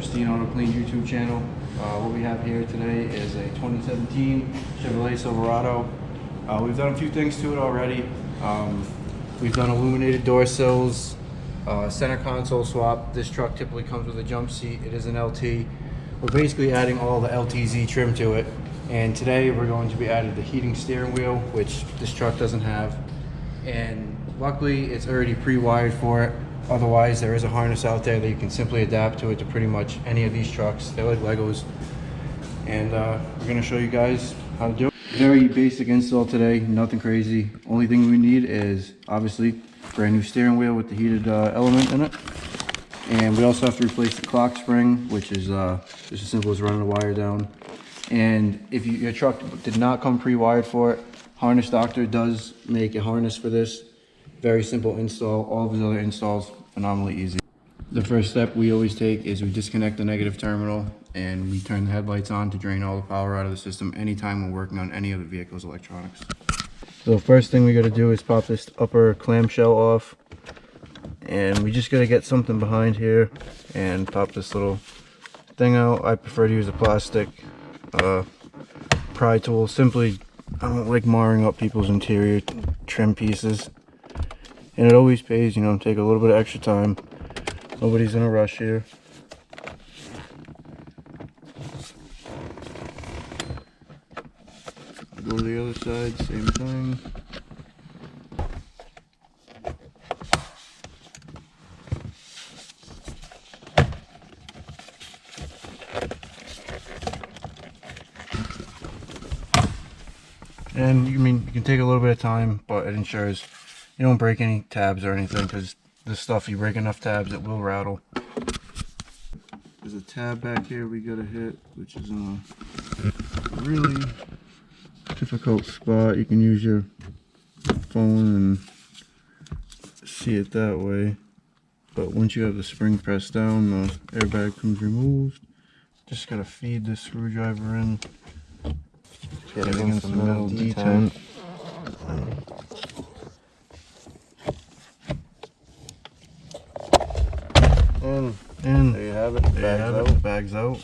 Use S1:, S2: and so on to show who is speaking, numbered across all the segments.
S1: Pristine Auto Clean YouTube channel. What we have here today is a 2017 Chevy Silverado. We've done a few things to it already. We've done illuminated door sills, center console swap. This truck typically comes with a jump seat. It is an LT. We're basically adding all the LTZ trim to it. And today we're going to be adding the heating steering wheel, which this truck doesn't have. And luckily it's already pre-wired for it. Otherwise, there is a harness out there that you can simply adapt to it to pretty much any of these trucks. They're like Legos. And we're gonna show you guys how to do it. Very basic install today, nothing crazy. Only thing we need is obviously brand new steering wheel with the heated element in it. And we also have to replace the clock spring, which is just as simple as running a wire down. And if your truck did not come pre-wired for it, Harness Doctor does make a harness for this. Very simple install. All of his other installs phenomenally easy. The first step we always take is we disconnect the negative terminal and we turn the headlights on to drain all the power out of the system anytime we're working on any of the vehicle's electronics. So first thing we got to do is pop this upper clamshell off, and we just got to get something behind here and pop this little thing out. I prefer to use a plastic pry tool. Simply, I don't like marring up people's interior trim pieces. And it always pays, you know, take a little bit of extra time. Nobody's in a rush here. Go to the other side, same thing. And you can take a little bit of time, but it ensures you don't break any tabs or anything, because this stuff, you break enough tabs, it will rattle. There's a tab back here we gotta hit, which is in a really difficult spot. You can use your phone and see it that way. But once you have the spring pressed down, the airbag comes removed. Just gotta feed this screwdriver in. Get it against the metal detent. And there you have it. Bags out.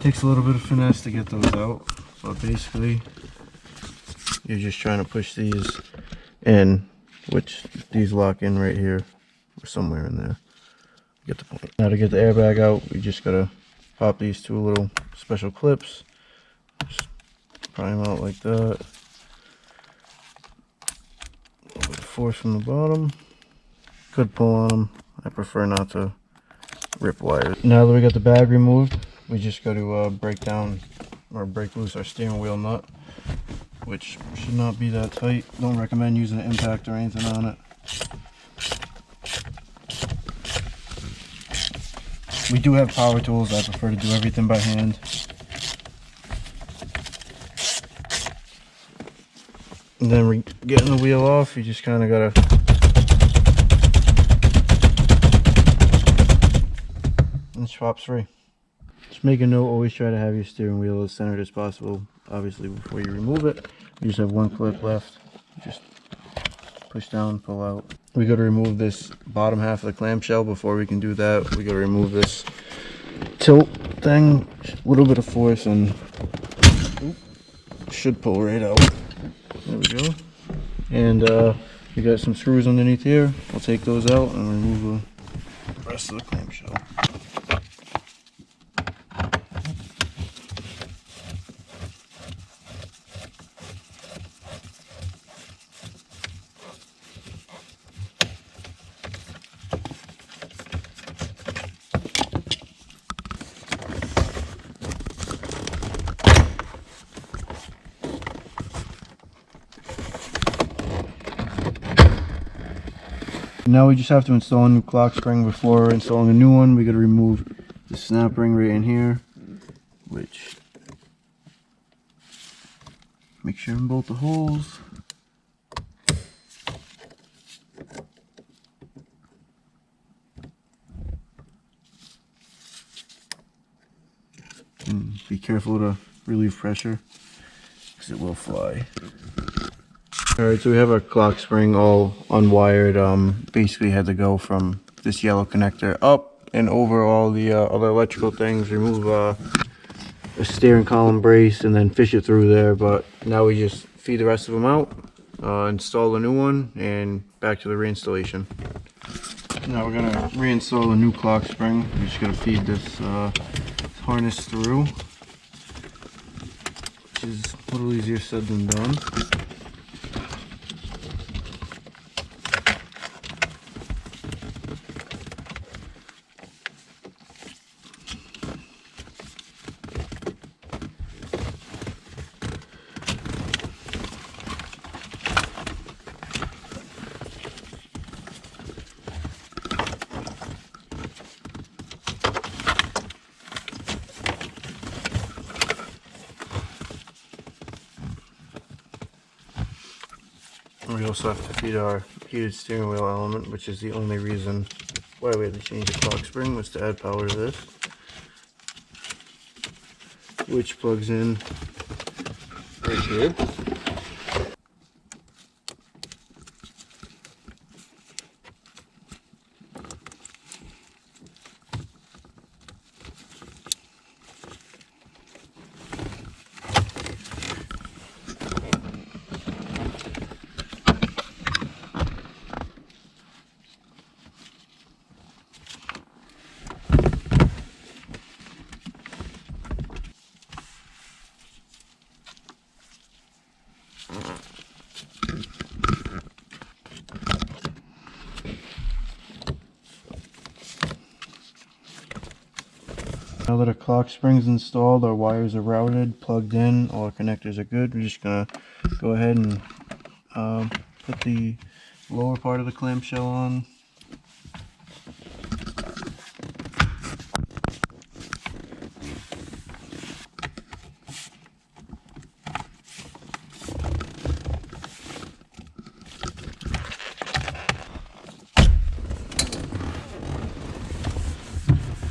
S1: Takes a little bit of finesse to get those out, but basically you're just trying to push these in, which these lock in right here or somewhere in there. Get the point. Now to get the airbag out, we just gotta pop these two little special clips. Just pry them out like that. A little bit of force from the bottom. Could pull on them. I prefer not to rip wires. Now that we got the bag removed, we just got to break down or break loose our steering wheel nut, which should not be that tight. Don't recommend using an impact or anything on it. We do have power tools. I prefer to do everything by hand. And then we're getting the wheel off. You just kind of gotta swaps free. Just make a note, always try to have your steering wheel as centered as possible, obviously, before you remove it. You just have one clip left. Just push down, pull out. We got to remove this bottom half of the clamshell. Before we can do that, we got to remove this tilt thing. A little bit of force and should pull right out. There we go. And we got some screws underneath here. I'll take those out and remove the rest of the clamshell. Now we just have to install a new clock spring. Before installing a new one, we got to remove the snap ring right in here, which make sure in both the holes. And be careful to relieve pressure, because it will fly. Alright, so we have our clock spring all unwired. Basically had to go from this yellow connector up and over all the other electrical things, remove a steering column brace and then fish it through there. But now we just feed the rest of them out, install a new one, and back to the reinstallation. Now we're gonna reinstall a new clock spring. We're just gonna feed this harness through, which is a little easier said than done. We also have to feed our heated steering wheel element, which is the only reason why we had to change the clock spring, was to add power to this, which plugs in right here. Now that our clock spring's installed, our wires are routed, plugged in, all our connectors are good. We're just gonna go ahead and put the lower part of the clamshell on.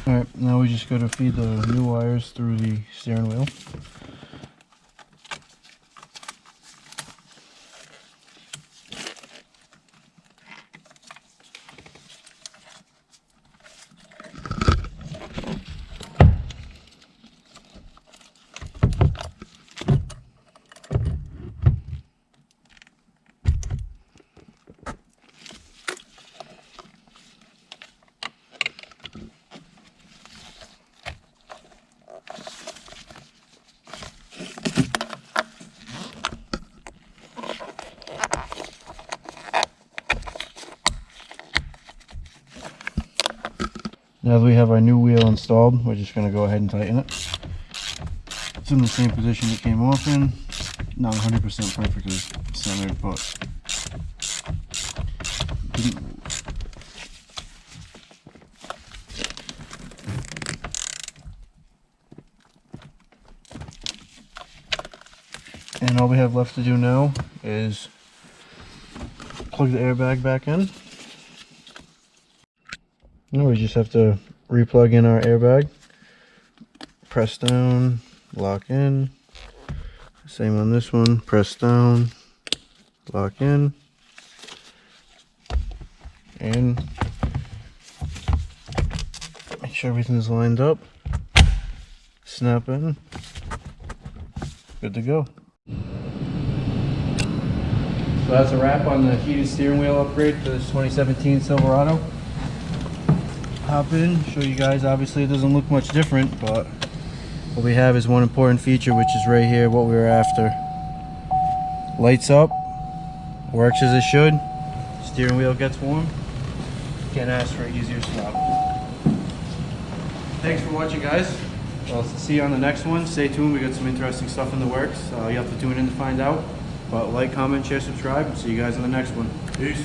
S1: Alright, now we just got to feed the new wires through the steering wheel. Now that we have our new wheel installed, we're just going to go ahead and tighten it. It's in the same position it came off in. Not 100% perfectly centered, but and all we have left to do now is plug the airbag back in. Now we just have to replug in our airbag, press down, lock in. Same on this one, press down, lock in, and make sure everything's lined up, snap in, good to go. So that's a wrap on the heated steering wheel upgrade for this 2017 Silverado. Hop in, show you guys. Obviously it doesn't look much different, but what we have is one important feature, which is right here, what we were after. Lights up, works as it should, steering wheel gets warm. Can't ask for an easier swap. Thanks for watching, guys. I'll see you on the next one. Stay tuned, we got some interesting stuff in the works. You have to tune in to find out. But like, comment, share, subscribe, and see you guys on the next one. Peace.